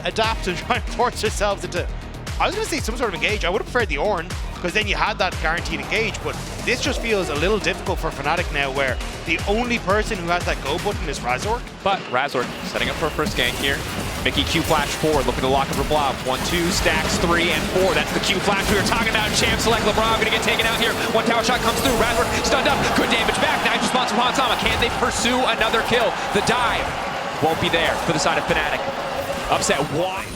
adapt and try and force yourselves into, I was going to say some sort of engage. I would have preferred the Ornn, because then you had that guaranteed engage, but this just feels a little difficult for Fnatic now, where the only person who has that go button is Razork. But Razork setting up for a first gank here. Mickey Q flash forward, looking to lock up LeBlanc. 1-2, stacks 3 and 4. That's the Q flash we were talking about. Champ select LeBlanc gonna get taken out here. One tower shot comes through. Razork stunned up. Good damage back. Nice response from Hansama. Can they pursue another kill? The dive won't be there for the side of Fnatic. Upset wide.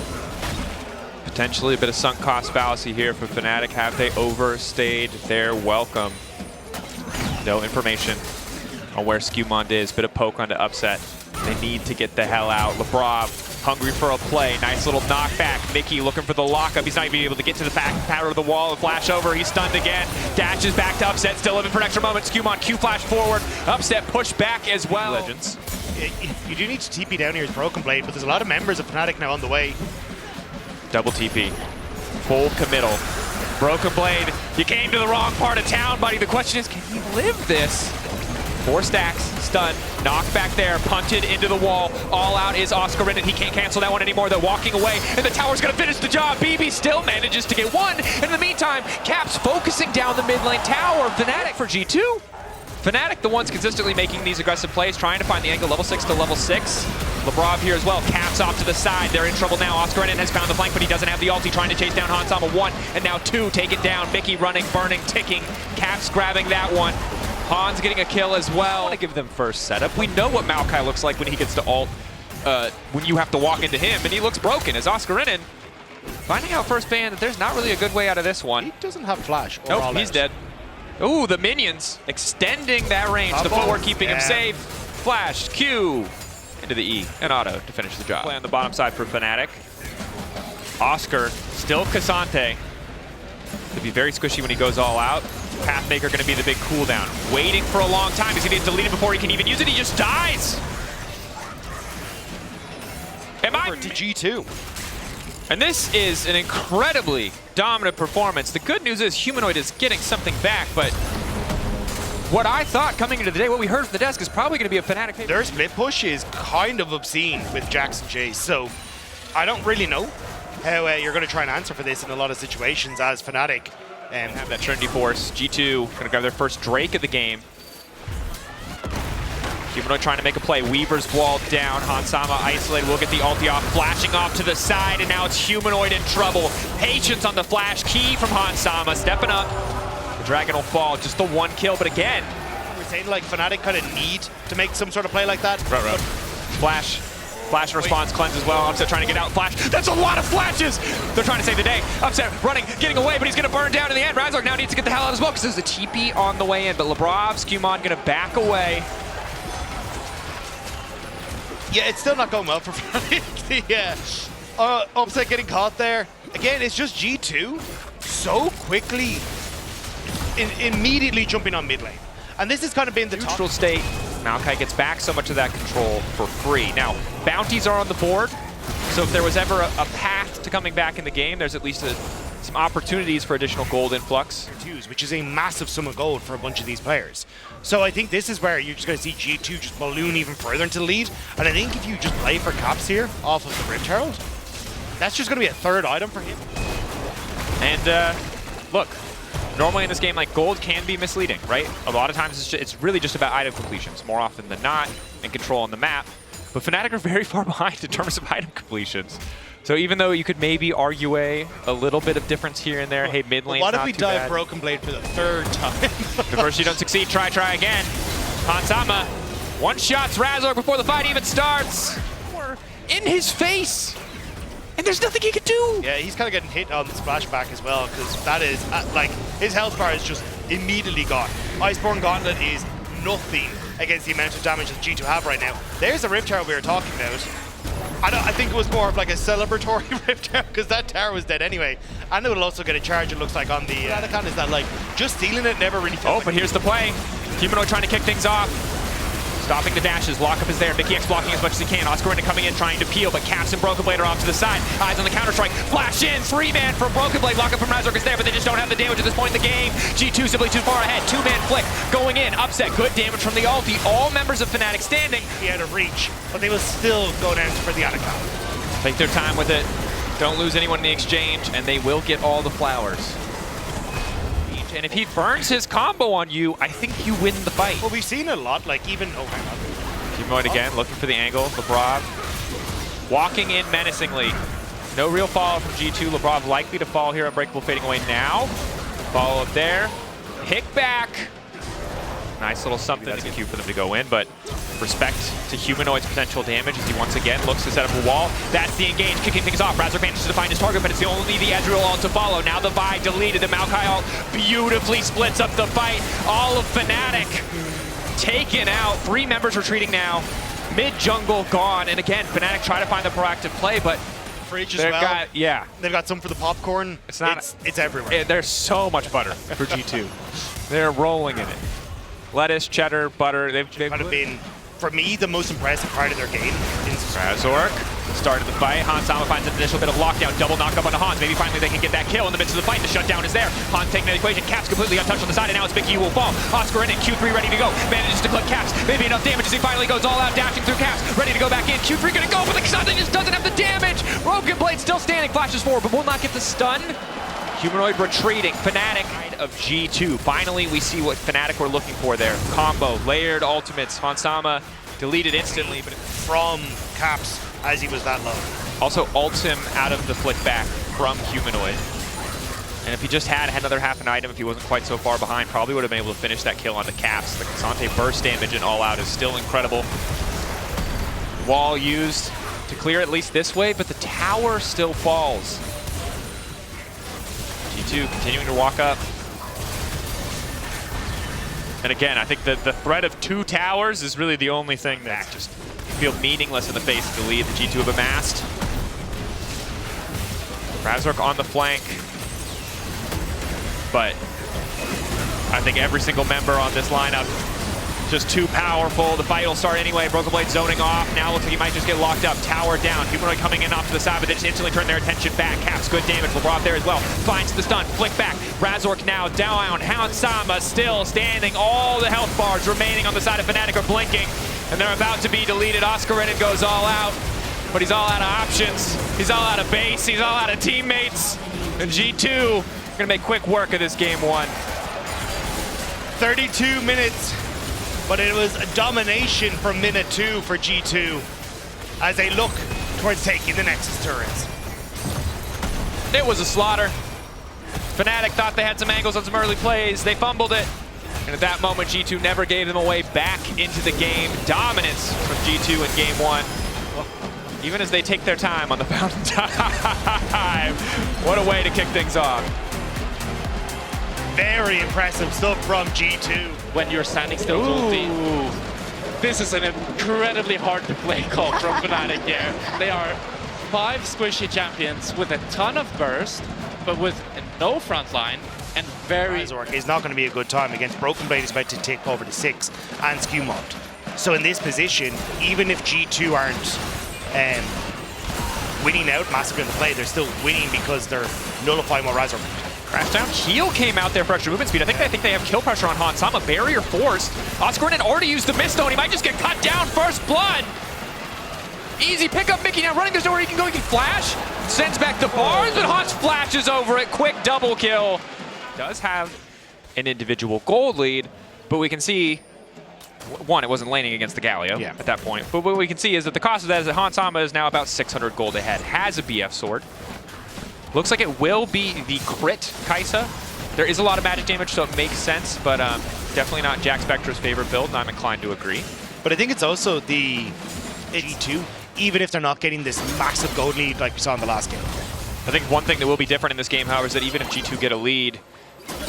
Potentially a bit of sunk cost fallacy here for Fnatic. Have they overstayed their welcome? No information on where Skewmond is. Bit of poke onto Upset. They need to get the hell out. LeBron hungry for a play. Nice little knockback. Mickey looking for the lockup. He's not even able to get to the back powder of the wall. A flash over. He's stunned again. Dashes back to Upset. Still living for an extra moment. Skewmond Q flash forward. Upset push back as well. Legends. You do need to TP down here as Broken Blade, but there's a lot of members of Fnatic now on the way. Double TP. Full committal. Broken Blade, you came to the wrong part of town, buddy. The question is, can you live this? 4 stacks, stunned, knocked back there, punted into the wall. All out is Oscar and he can't cancel that one anymore. They're walking away, and the tower's gonna finish the job. BB still manages to get one. And in the meantime, Caps focusing down the mid lane tower. Fnatic for G2. Fnatic, the ones consistently making these aggressive plays, trying to find the angle level 6 to level 6. LeBron here as well, Caps off to the side. They're in trouble now. Oscar has found the flank, but he doesn't have the ulti, trying to chase down Hansama. 1, and now 2, taken down. Mickey running, burning, ticking. Caps grabbing that one. Hans getting a kill as well. I want to give them first setup. We know what Maokai looks like when he gets to ult, when you have to walk into him, and he looks broken as Oscar finding out first ban that there's not really a good way out of this one. He doesn't have flash. Nope, he's dead. Ooh, the minions extending that range. The footwork keeping him safe. Flash, Q, into the E, and auto to finish the job. Play on the bottom side for Fnatic. Oscar, still Cassante. Could be very squishy when he goes all out. Pathmaker gonna be the big cooldown. Waiting for a long time. He's gonna get deleted before he can even use it. He just dies. Am I to G2? And this is an incredibly dominant performance. The good news is Humanoid is getting something back, but what I thought coming into the day, what we heard from the desk, is probably going to be a Fnatic favorite. Their split push is kind of obscene with Jax and Jace, so I don't really know how you're going to try and answer for this in a lot of situations as Fnatic. Have that Trinity Force. G2 going to grab their first Drake of the game. Humanoid trying to make a play. Weaver's walled down. Hansama isolated. We'll get the ulti off. Flashing off to the side, and now it's Humanoid in trouble. Patience on the flash. Key from Hansama. Stepping up. The Dragon will fall. Just the 1 kill, but again. We're saying like Fnatic kind of need to make some sort of play like that. Right. Flash. Flash response cleanse as well. Upset trying to get out. Flash. That's a lot of flashes. They're trying to save the day. Upset running, getting away, but he's going to burn down in the end. Razork now needs to get the hell out as well because there's a TP on the way in. But Lebrov, Skewmond going to back away. Yeah, it's still not going well for Fnatic. Yeah. Upset getting caught there. Again, it's just G2 so quickly, immediately jumping on mid lane. And this has kind of been the neutral state. Maokai gets back so much of that control for free. Now, bounties are on the board, so if there was ever a path to coming back in the game, there's at least some opportunities for additional gold influx. Which is a massive sum of gold for a bunch of these players. So I think this is where you're just going to see G2 just balloon even further into the lead. And I think if you just play for Caps here off of the Rift Herald, that's just going to be a third item for him. And look, normally in this game, like, gold can be misleading, right? A lot of times it's really just about item completions, more often than not, and control on the map. But Fnatic are very far behind in terms of item completions. So even though you could maybe argue a little bit of difference here and there, hey, mid lane's not too bad. What if we dive Broken Blade for the 3rd time? The first you don't succeed, try again. Hansama, one-shots Razork before the fight even starts. In his face, and there's nothing he can do. Yeah, he's kind of getting hit on the splashback as well, because that is, like, his health bar is just immediately gone. Iceborne Gauntlet is nothing against the amount of damage that G2 have right now. There's the Rift Tower we were talking about. I think it was more of like a celebratory Rift Tower, because that tower was dead anyway. And it will also get a charge, it looks like, on the Fnatic. Is that like, just stealing it never really felt. Oh, but here's the play. Humanoid trying to kick things off. Stopping the dashes, lockup is there. Mickey X blocking as much as he can. Oscar coming in trying to peel, but Caps and Broken Blade are off to the side. Eyes on the counter-strike. Flash in, 3-man from Broken Blade. Lockup from Razork is there, but they just don't have the damage at this point in the game. G2 simply too far ahead. 2-man flick going in. Upset, good damage from the ulti. All members of Fnatic standing. He out of reach, but they will still go down for the Anaconda. Take their time with it. Don't lose anyone in the exchange, and they will get all the flowers. And if he burns his combo on you, I think you win the fight. Well, we've seen a lot, like even, oh, hang on. Humanoid again, looking for the angle. Labrov walking in menacingly. No real follow from G2. Labrov likely to fall here. Unbreakable fading away now. Follow up there. Pick back. Nice little something to queue for them to go in, but respect to Humanoid's potential damage as he once again looks to set up a wall. That's the engage, kicking things off. Razork manages to find his target, but it's only the Ezreal ult to follow. Now the Vi deleted, the Maokai ult beautifully splits up the fight. All of Fnatic taken out. 3 members retreating now. Mid-jungle gone, and again, Fnatic try to find the proactive play, but Fridge as well. Yeah. They've got some for the popcorn. It's everywhere. There's so much butter for G2. They're rolling in it. Lettuce, cheddar, butter. They've kind of been, for me, the most impressive part of their game. Razork started the fight. Hans finds an initial bit of lockdown. Double knockup onto Hans. Maybe finally they can get that kill in the midst of the fight. The shutdown is there. Hans taking the equation. Caps completely untouched on the side, and now it's Big E will fall. Oscar in it. Q3 ready to go. Manages to clip Caps. Maybe enough damage as he finally goes all out, dashing through Caps. Ready to go back in. Q3 gonna go, but the Something just doesn't have the damage. Broken Blade still standing. Flashes forward, but will not get the stun. Humanoid retreating. Fnatic of G2. Finally, we see what Fnatic were looking for there. Combo, layered ultimates. Hansama deleted instantly, but from Caps as he was that low. Also ults him out of the flick back from Humanoid. And if he just had another half an item, if he wasn't quite so far behind, probably would have been able to finish that kill onto Caps. The K'Sante burst damage and all out is still incredible. Wall used to clear at least this way, but the tower still falls. G2 continuing to walk up. And again, I think the threat of 2 towers is really the only thing that just feel meaningless in the face of the lead that G2 have amassed. Razork on the flank. But I think every single member on this lineup just too powerful. The fight will start anyway. Broken Blade zoning off. Now looks like he might just get locked up. Tower down. Humanoid coming in off to the side, but they just instantly turn their attention back. Caps good damage. Labrov there as well. Finds the stun. Flick back. Razork now down. Hansama still standing. All the health bars remaining on the side of Fnatic are blinking, and they're about to be deleted. Oscar Reddit goes all out, but he's all out of options. He's all out of base. He's all out of teammates. And G2 gonna make quick work of this game 1. 32 minutes. But it was a domination from minute 2 for G2 as they look towards taking the Nexus turrets. It was a slaughter. Fnatic thought they had some angles on some early plays. They fumbled it. And at that moment, G2 never gave them away back into the game. Dominance from G2 in game 1. Even as they take their time on the fountain time. What a way to kick things off. Very impressive stuff from G2. When you're standing still, this is an incredibly hard to play call from Fnatic here. They are 5 squishy champions with a ton of burst, but with no front line and very... Razork is not going to be a good time against Broken Blade is about to take over to 6 and Skewmont. So in this position, even if G2 aren't winning out massively in the play, they're still winning because they're nullifying what Razork. Crashdown Keel came out there for extra movement speed. I think they have kill pressure on Hansama. Barrier forced. Oscar had already used the Mist Stone. He might just get cut down. First blood. Easy pickup. Mickey now running. There's nowhere he can go. He can flash. Sends back the bars, but Hans flashes over it. Quick double kill. Does have an individual gold lead, but we can see, one, it wasn't laning against the Galio at that point. But what we can see is that the cost of that is that Hansama is now about 600 gold ahead. Has a BF sword. Looks like it will be the crit Kaisa. There is a lot of magic damage, so it makes sense, but definitely not Jack Spectra's favorite build, and I'm inclined to agree. But I think it's also the G2, even if they're not getting this massive gold lead like we saw in the last game. I think one thing that will be different in this game, however, is that even if G2 get a lead,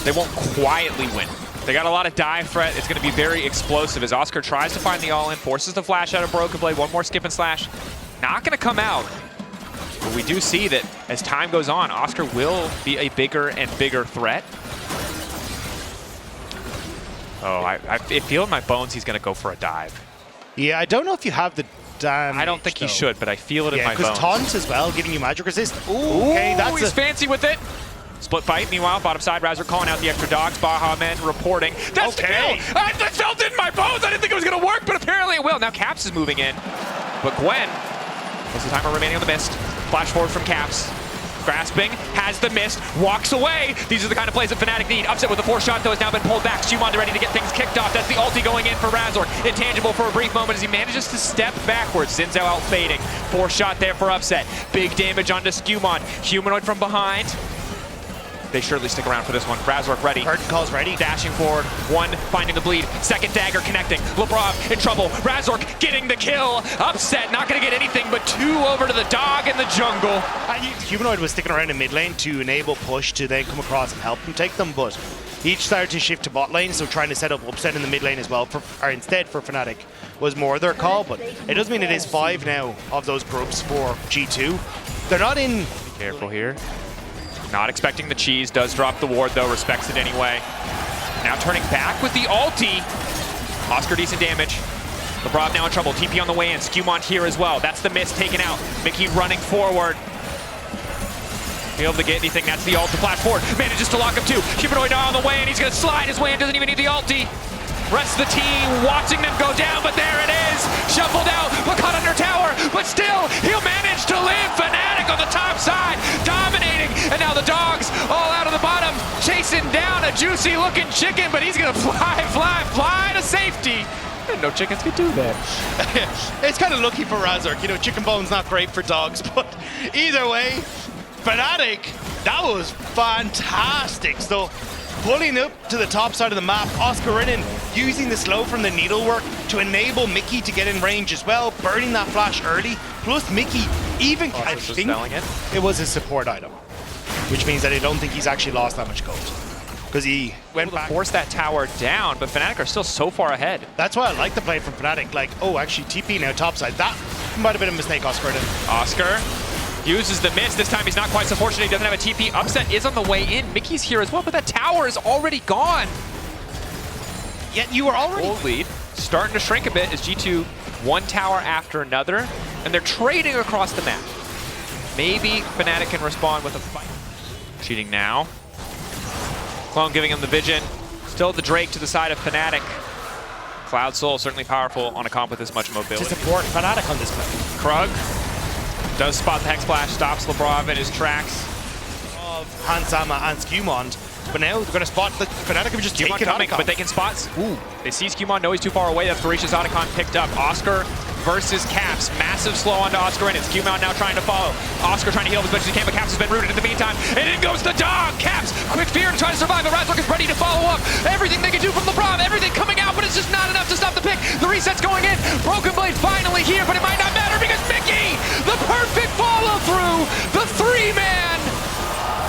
they won't quietly win. They got a lot of dive threat. It's going to be very explosive as Oscar tries to find the all-in, forces the flash out of Broken Blade, one more skip and slash. Not going to come out. But we do see that as time goes on, Oscar will be a bigger and bigger threat. Oh, I feel in my bones he's going to go for a dive. Yeah, I don't know if you have the damage. I don't think he should, but I feel it in my bones. Because taunt as well, giving you magic resist. Ooh, okay, that's he's fancy with it. Split fight, meanwhile, bottom side, Razork calling out the extra dogs. Baha Men reporting. That's the kill! I felt it in my bones! I didn't think it was going to work, but apparently it will. Now Caps is moving in. But Gwen What's the timer remaining on the mist? Flash forward from Caps. Grasping, has the mist, walks away. These are the kind of plays that Fnatic need. Upset with the 4 shot, though, has now been pulled back. Shumon ready to get things kicked off. That's the ulti going in for Razork. Intangible for a brief moment as he manages to step backwards. Xin Zhao out fading. 4 shot there for Upset. Big damage onto Skumon. Humanoid from behind. They surely stick around for this one. Razork ready. Curtain calls ready. Dashing forward. 1 finding the bleed. Second dagger connecting. LeBron in trouble. Razork getting the kill. Upset not going to get anything but 2 over to the dog in the jungle. Humanoid was sticking around in mid lane to enable push to then come across and help them take them, but each started to shift to bot lane, so trying to set up Upset in the mid lane as well, or instead for Fnatic, was more their call, but it does mean it is 5 now of those groups for G2. They're not in... Be careful here. Not expecting the cheese, does drop the ward though, respects it anyway. Now turning back with the ulti. Oscar decent damage. LeBron now in trouble, TP on the way in, Skumon here as well. That's the mist taken out. Mickey running forward. Be able to get anything, that's the ult to flash forward. Manages to lock him too. Humanoid on the way in, he's gonna slide his way in, doesn't even need the ulti. Rest of the team watching them go down, but there it is. Shuffled out, but caught under tower, but still, he'll manage to live. Fnatic on the top side, dominating, and now the dogs all out of the bottom, chasing down a juicy looking chicken, but he's gonna fly to safety. Didn't know chickens could do that. It's kind of lucky for Razork, you know, chicken bone's not great for dogs, but either way, Fnatic, that was fantastic. So pulling up to the top side of the map, Oscarinin using the slow from the needlework to enable Mickey to get in range as well, burning that flash early, plus Mickey even, I think it was his support item, which means that I don't think he's actually lost that much gold. Because he went back. Force that tower down, but Fnatic are still so far ahead. That's why I like the play from Fnatic, like, oh, actually TP now topside. That might have been a mistake, Oscarinin. Oscar uses the miss. This time he's not quite so fortunate. He doesn't have a TP. Upset is on the way in. Mickey's here as well, but that tower is already gone. Yet you were already... Gold lead starting to shrink a bit as G2 one tower after another, and they're trading across the map. Maybe Fnatic can respond with a fight. Cheating now. Clone giving him the vision. Still the Drake to the side of Fnatic. Cloud Soul certainly powerful on a comp with this much mobility. To support Fnatic on this play. Krug does spot the Hex Splash, stops Lebrov in his tracks. Of Hansama and Skumon, but now they're going to spot the Fnatic have just taken coming, but they can spot. Ooh, they see Skumon, know he's too far away. That Ferocious Otacon picked up. Oscar versus Caps. Massive slow onto Oscar and Skumon now trying to follow. Oscar trying to heal as much as he can, but Caps has been rooted in the meantime. And in goes the dog. Caps, quick fear to try to survive, but Razork is ready to follow up. Everything they can do from LeBron, everything coming out, but it's just not enough to stop the pick. The reset's going in. Broken Blade finally here, but it might not matter because Mickey, the perfect follow through, the 3-man.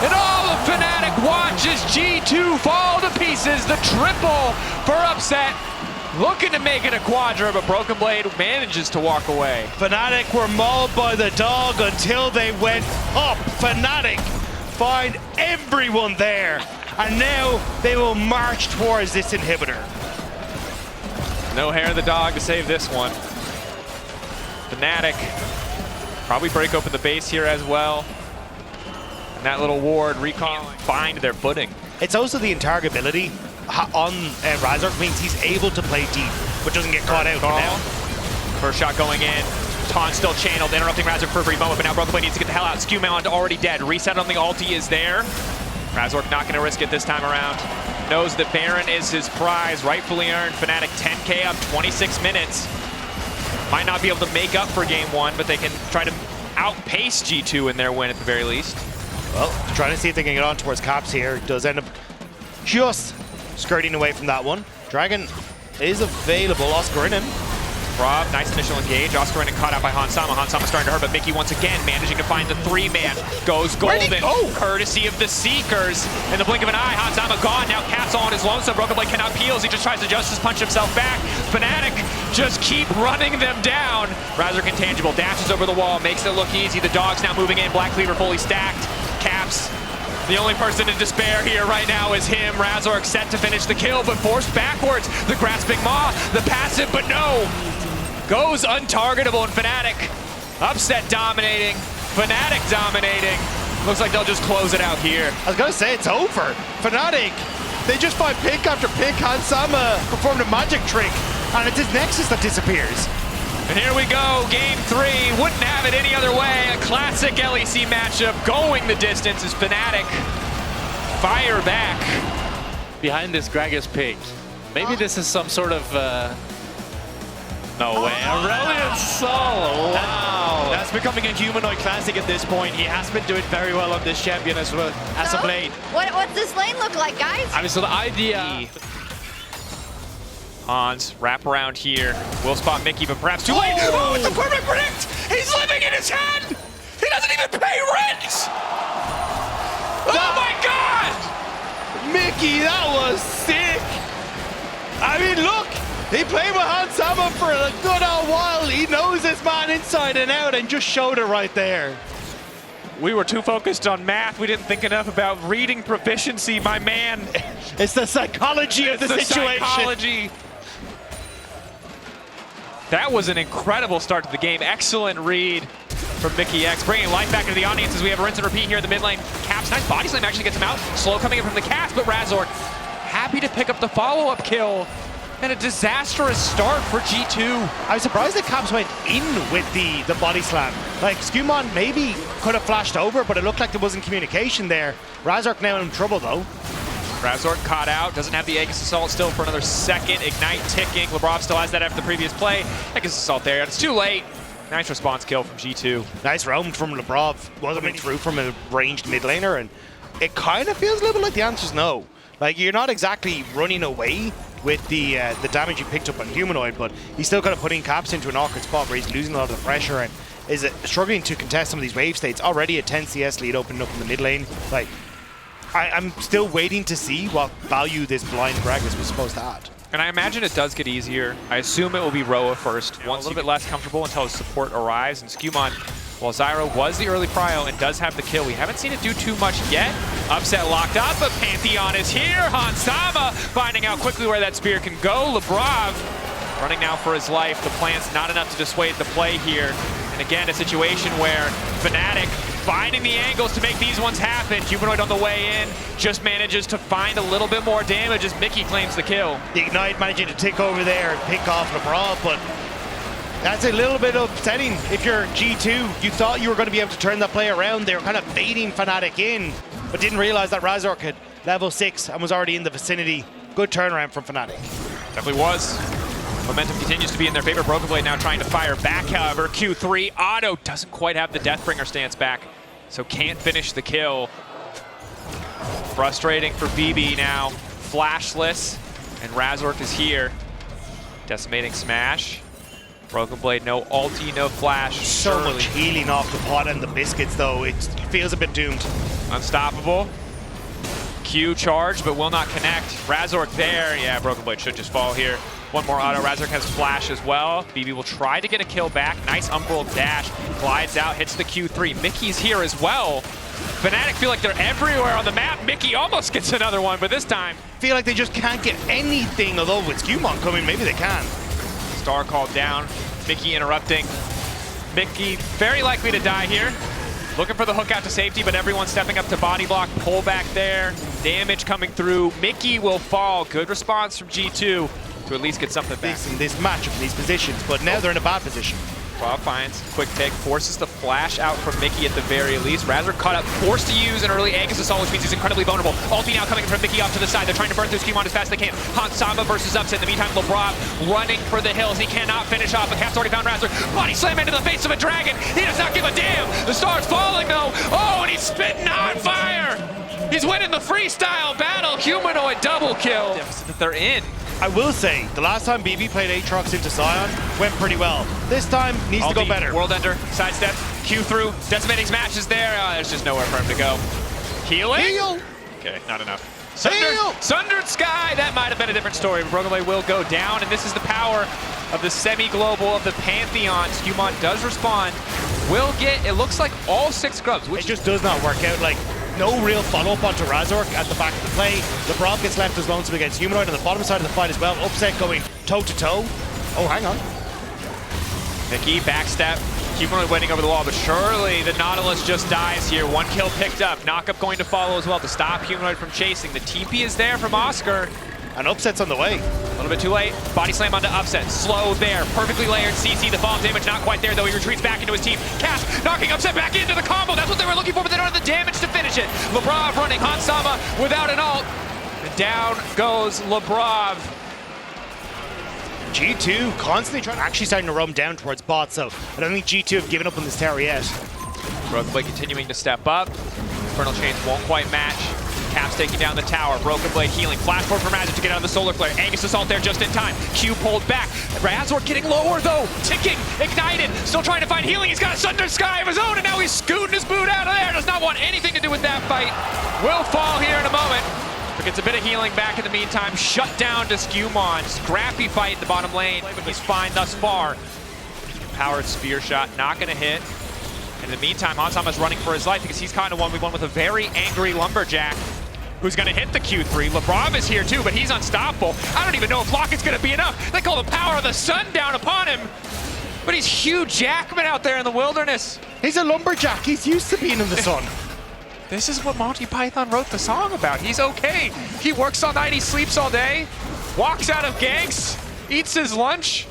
And all of Fnatic watches G2 fall to pieces. The triple for Upset. Looking to make it a quadra, but Broken Blade manages to walk away. Fnatic were mauled by the dog until they went up. Fnatic find everyone there, and now they will march towards this inhibitor. No hair of the dog to save this one. Fnatic probably break open the base here as well. And that little ward recalling, find their footing. It's also the intargetability on Razork means he's able to play deep, but doesn't get caught out now. First shot going in. Taunt still channeled, interrupting Razork for a brief moment, but now Broken Blade needs to get the hell out. Skumon already dead. Reset on the ulti is there. Razork not going to risk it this time around. Knows that Baron is his prize, rightfully earned. Fnatic 10K up, 26 minutes. Might not be able to make up for game one, but they can try to outpace G2 in their win at the very least. Well, trying to see if they can get on towards Caps here. Does end up just skirting away from that one. Dragon is available. Oscar in him. Rob, nice initial engage. Oscar in and caught out by Hansama. Hansama starting to hurt, but Mickey once again managing to find the 3-man. Goes golden, courtesy of the Seekers. In the blink of an eye, Hansama gone. Now Caps all on his lonesome. Broken Blade cannot peel. He just tries to justice punch himself back. Fnatic just keep running them down. Razork intangible, dashes over the wall, makes it look easy. The dog's now moving in. Black Cleaver fully stacked. Caps, the only person in despair here right now is him. Razork set to finish the kill, but forced backwards. The grasping maw, the passive, but no. Goes untargetable in Fnatic. Upset dominating. Fnatic dominating. Looks like they'll just close it out here. I was going to say it's over. Fnatic, they just find pick after pick. Hansama performed a magic trick, and it's his Nexus that disappears. And here we go, game 3. Wouldn't have it any other way. A classic LEC matchup going the distance as Fnatic fire back. Behind this Gragas pick, maybe this is some sort of... No way, Aurelion solo, wow. That's becoming a humanoid classic at this point. He has been doing very well on this champion as well, as of late. What's this lane look like, guys? I mean, so the idea... Hans, wrap around here. Will spot Mickey, but perhaps too late. Oh, it's a perfect predict! He's living in his head! He doesn't even pay rent! Oh my god! Mickey, that was sick! I mean, look! He played with Hans Sama for a good old while. He knows this man inside and out and just showed it right there. We were too focused on math. We didn't think enough about reading proficiency, my man. It's the psychology of the situation. Psychology. That was an incredible start to the game. Excellent read from Mickey X, bringing life back into the audience as we have a rinse and repeat here in the mid lane. Caps, nice body slam actually gets him out. Slow coming in from the cast, but Razork happy to pick up the follow-up kill. And a disastrous start for G2. I was surprised that Caps went in with the body slam. Like, Skumon maybe could have flashed over, but it looked like there wasn't communication there. Razork now in trouble, though. Razork caught out, doesn't have the Aegis Assault still for another second. Ignite ticking. Lebrov still has that after the previous play. Aegis Assault there, it's too late. Nice response kill from G2. Nice roam from Lebrov. Was coming through from a ranged mid laner, and it kind of feels a little bit like the answer's no. Like, you're not exactly running away with the damage you picked up on Humanoid, but he's still kind of putting Caps into an awkward spot where he's losing a lot of the pressure and is struggling to contest some of these wave states. Already a 10 CS lead opened up in the mid lane. Like, I'm still waiting to see what value this blind Gragas was supposed to add. And I imagine it does get easier. I assume it will be Roa first, a little bit less comfortable until his support arrives. And Skumon, while Zyro was the early prio and does have the kill, we haven't seen it do too much yet. Upset locked up, but Pantheon is here. Hansama finding out quickly where that spear can go. Lebrov running now for his life. The plant's not enough to dissuade the play here. And again, a situation where Fnatic finding the angles to make these ones happen. Humanoid on the way in just manages to find a little bit more damage as Mickey claims the kill. The Ignite managing to tick over there and pick off Lebrov, but that's a little bit upsetting. If you're G2, you thought you were going to be able to turn that play around. They were kind of baiting Fnatic in, but didn't realize that Razork had level 6 and was already in the vicinity. Good turnaround from Fnatic. Definitely was. Momentum continues to be in their favor. Broken Blade now trying to fire back, however. Q3, Otto doesn't quite have the Deathbringer stance back, so can't finish the kill. Frustrating for BB now. Flashless, and Razork is here. Decimating smash. Broken Blade, no ulti, no flash. So much healing off the pot and the biscuits, though. It feels a bit doomed. Unstoppable. Q charge, but will not connect. Razork there. Yeah, Broken Blade should just fall here. One more auto. Razork has flash as well. BB will try to get a kill back. Nice Umbral dash. Glides out, hits the Q3. Mickey's here as well. Fnatic feel like they're everywhere on the map. Mickey almost gets another one, but this time feel like they just can't get anything, although with Skumon coming, maybe they can. Star called down. Mickey interrupting. Mickey very likely to die here. Looking for the hook out to safety, but everyone's stepping up to body block. Pull back there. Damage coming through. Mickey will fall. Good response from G2 to at least get something back. This matchup in these positions, but now they're in a bad position. Bob finds quick take, forces the flash out from Mickey at the very least. Razork caught up, forced to use an early Aegis Assault, which means he's incredibly vulnerable. Ulti now coming from Mickey off to the side. They're trying to burn through Skumon as fast as they can. Hansama versus Upset. In the meantime, Lebrov running for the hills. He cannot finish off, but Cap's already found Razork. Body slam into the face of a dragon. He does not give a damn. The star's falling though. Oh, and he's spitting on fire. He's winning the freestyle battle. Humanoid double kill. Deficit that they're in. I will say, the last time BB played Aatrox into Sion went pretty well. This time needs to go better. World Ender, sidestep, Q through, decimating smash is there. There's just nowhere for him to go. Healing? Heal! Okay, not enough. Sundered Sky, that might have been a different story, but Broken Blade will go down, and this is the power of the semi-global of the Pantheon. Skumon does respond. Will get, it looks like all 6 scrubs. It just does not work out. Like, no real follow-up onto Razork at the back of the play. Lebrov gets left as lonesome against Humanoid on the bottom side of the fight as well. Upset going toe-to-toe. Oh, hang on. Mickey, backstep. Humanoid waiting over the wall, but surely the Nautilus just dies here. 1 kill picked up. Knockup going to follow as well to stop Humanoid from chasing. The TP is there from Oscar. And Upset's on the way. A little bit too late. Body slam onto Upset. Slow there. Perfectly layered. CC, the fall damage not quite there, though. He retreats back into his team. Cass knocking Upset back into the combo. That's what they were looking for, but they don't have the damage to finish it. Labrov running Hansama without an ult. And down goes Labrov. G2 constantly actually starting to roam down towards bot, so I don't think G2 have given up on this tower yet. Broken Blade continuing to step up. Infernal Chains won't quite match. Caps taking down the tower. Broken Blade healing. Flash forward from Razor to get out of the solar flare. Angus Assault there just in time. Q pulled back. Razor getting lower though. Ticking. Ignited. Still trying to find healing. He's got a Sunder Sky of his own, and now he's scooting his boot out of there. Does not want anything to do with that fight. Will fall here in a moment. But gets a bit of healing back in the meantime. Shut down to Skewmon. Scrappy fight in the bottom lane, but he's fine thus far. Powered spear shot. Not going to hit. In the meantime, Hansama's running for his life because he's caught in a 1v1 with a very angry Lumberjack who's going to hit the Q3. Labrov is here too, but he's unstoppable. I don't even know if Locket's going to be enough. They call the power of the sun down upon him. But he's Hugh Jackman out there in the wilderness. He's a Lumberjack. He's used to being in the sun. This is what Monty Python wrote the song about. He's okay. He works all night, he sleeps all day, walks out of ganks, eats his lunch.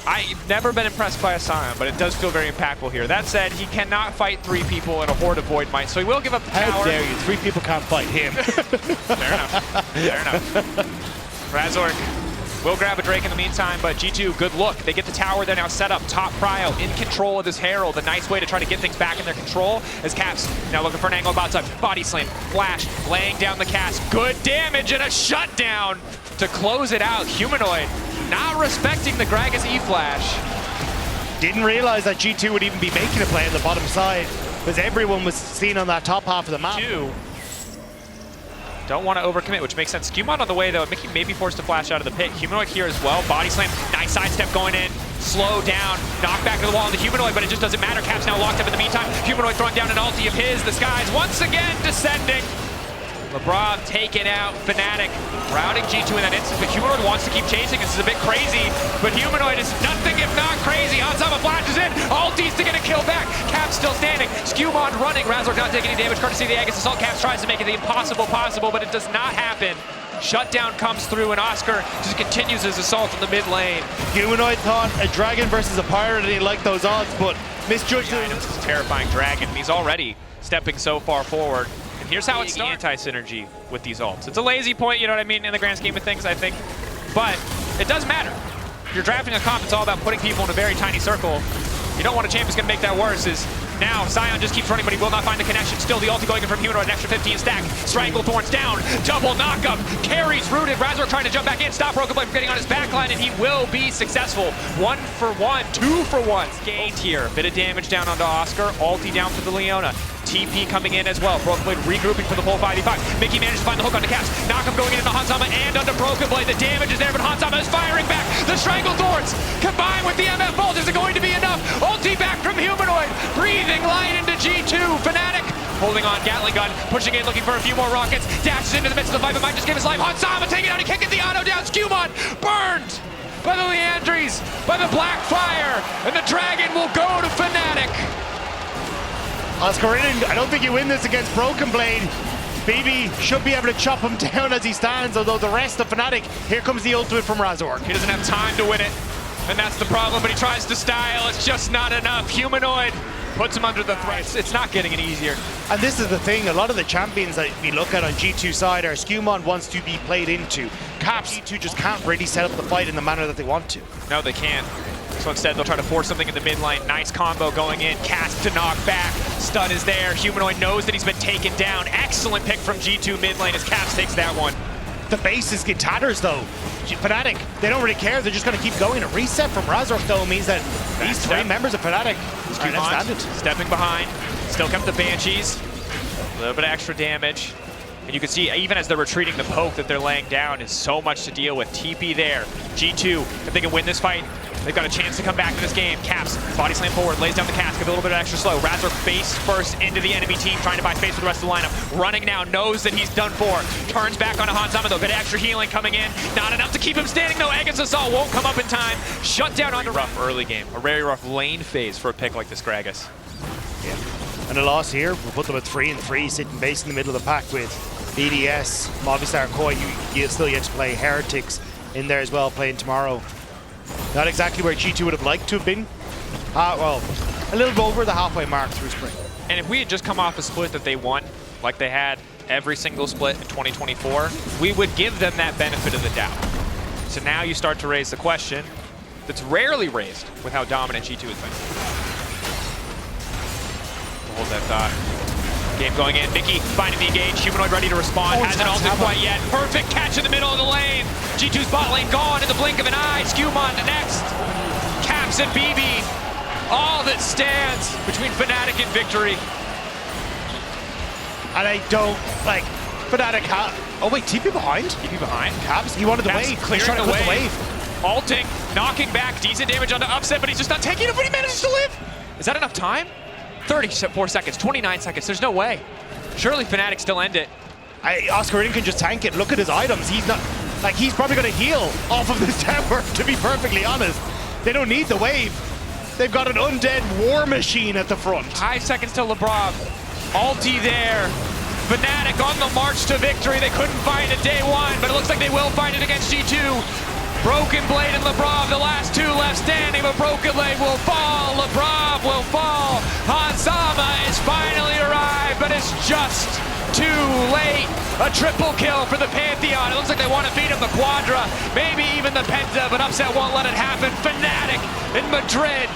I've never been impressed by a Sion, but it does feel very impactful here. That said, he cannot fight 3 people in a Horde of Void Might, so he will give up the tower. How dare you? 3 people can't fight him. Fair enough. Fair enough. Razork will grab a Drake in the meantime, but G2, good look. They get the tower. They're now set up. Top prio in control of this Herald. A nice way to try to get things back in their control as Caps now looking for an angle about time. Body slam, flash, laying down the cast. Good damage and a shutdown to close it out. Humanoid not respecting the Gragas E-flash. Didn't realize that G2 would even be making a play on the bottom side because everyone was seen on that top half of the map. Don't want to overcommit, which makes sense. Skewmon on the way, though. Mickey may be forced to flash out of the pit. Humanoid here as well. Body slam. Nice sidestep going in. Slow down. Knock back to the wall on the Humanoid, but it just doesn't matter. Cap's now locked up in the meantime. Humanoid throwing down an ulti of his. The skies once again descending. Labrov taking out Fnatic. Routing G2 in that instance, but Humanoid wants to keep chasing. This is a bit crazy, but Humanoid is nothing if not crazy. Hansama flashes in. Ultis to get a kill back. Cap still standing. Skewmon running. Razork not taking any damage. Courtesy of the Aegis Assault. Caps tries to make it the impossible possible, but it does not happen. Shutdown comes through, and Oscar just continues his assault in the mid lane. Humanoid thought a dragon versus a pirate, and he liked those odds, but misjudged it. This is a terrifying dragon. He's already stepping so far forward. And here's how it's anti-synergy with these ults. It's a lazy point, you know what I mean, in the grand scheme of things, I think. But it does matter. If you're drafting a comp, it's all about putting people in a very tiny circle. You don't want a champ who's going to make that worse. Is now Sion just keeps running, but he will not find the connection. Still the ulti going in from Humanoid, an extra 15 stack. Stranglethorn's down, double knockup. Carries rooted. Razor trying to jump back in. Stop Broken Blade from getting on his backline, and he will be successful. 1 for 1, 2 for 1. Gained here. Bit of damage down onto Oscar. Ulti down for the Leona. TP coming in as well. Broken Blade regrouping for the full 5v5. Mickey managed to find the hook on the Caps. Knockup going into Hansama and under Broken Blade. The damage is there, but Hansama is firing back. The Stranglethorns combined with the MF Bolt. Is it going to be enough? Ulti back from Humanoid. Breathing light into G2. Fnatic holding on. Gatling gun. Pushing in, looking for a few more rockets. Dashes into the midst of the fight, but might just give his life. Hansama taking out. He can't get the auto down. Skewmon burned by the Leandries, by the Black Fire. And the Dragon will go to Fnatic. Oscar, I don't think you win this against Broken Blade. BB should be able to chop him down as he stands, although the rest of Fnatic, here comes the ultimate from Razork. He doesn't have time to win it, and that's the problem, but he tries to style. It's just not enough. Humanoid puts him under the threat. It's not getting any easier. And this is the thing, a lot of the champions that we look at on G2 side are Skewmon wants to be played into. Caps, G2 just can't really set up the fight in the manner that they want to. No, they can't. So instead, they'll try to force something in the mid lane. Nice combo going in. Cast to knock back. Stun is there. Humanoid knows that he's been taken down. Excellent pick from G2 mid lane as Caps takes that one. The bases get tatters though. Fnatic, they don't really care. They're just going to keep going. A reset from Razork though means that these 3 members of Fnatic stepping behind. Still kept the Banshees. A little bit of extra damage. And you can see, even as they're retreating, the poke that they're laying down is so much to deal with. TP there. G2, if they can win this fight, they've got a chance to come back to this game. Caps, body slam forward, lays down the cast, give a little bit of extra slow. Razor face first into the enemy team, trying to buy space for the rest of the lineup. Running now, knows that he's done for. Turns back onto Hansama though, bit of extra healing coming in. Not enough to keep him standing though. Aegis Assault won't come up in time. Shut down on a rough early game. A very rough lane phase for a pick like this Gragas. Yeah. And a loss here, we'll put them at 3-3, sitting base in the middle of the pack with BDS, Movistar, Koi, you still yet to play Heretics, in there as well, playing tomorrow. Not exactly where G2 would have liked to have been. Well, a little bit over the halfway mark through spring. And if we had just come off a split that they won, like they had every single split in 2024, we would give them that benefit of the doubt. So now you start to raise the question that's rarely raised with how dominant G2 has been. Hold that thought. Game going in. Mickey finding the engage. Humanoid ready to respond. Hasn't ulted quite yet. Perfect catch in the middle of the lane. G2's bot lane gone in the blink of an eye. Skewmon next. Caps and BB. All that stands between Fnatic and victory. And I don't, like, Fnatic oh wait, TP behind? TP behind. Caps, he wanted the Caps wave. clearing He's trying to the put wave. Alting, knocking back, decent damage onto Upset, but he's just not taking it, but he manages to live. Is that enough time? 34 seconds, 29 seconds, there's no way. Surely Fnatic still end it. Oscarine can just tank it. Look at his items. He's not, like, he's probably going to heal off of this tower, to be perfectly honest. They don't need the wave. They've got an undead war machine at the front. 5 seconds to LeBron. Ulti there. Fnatic on the march to victory. They couldn't find it day one, but it looks like they will find it against G2. Broken Blade and LeBron, the last two left standing, but Broken Blade will fall. LeBron will fall. Hanzama is finally arrived, but it's just too late. A triple kill for the Pantheon. It looks like they want to beat him the Quadra, maybe even the Penta, but Upset won't let it happen. Fnatic in Madrid.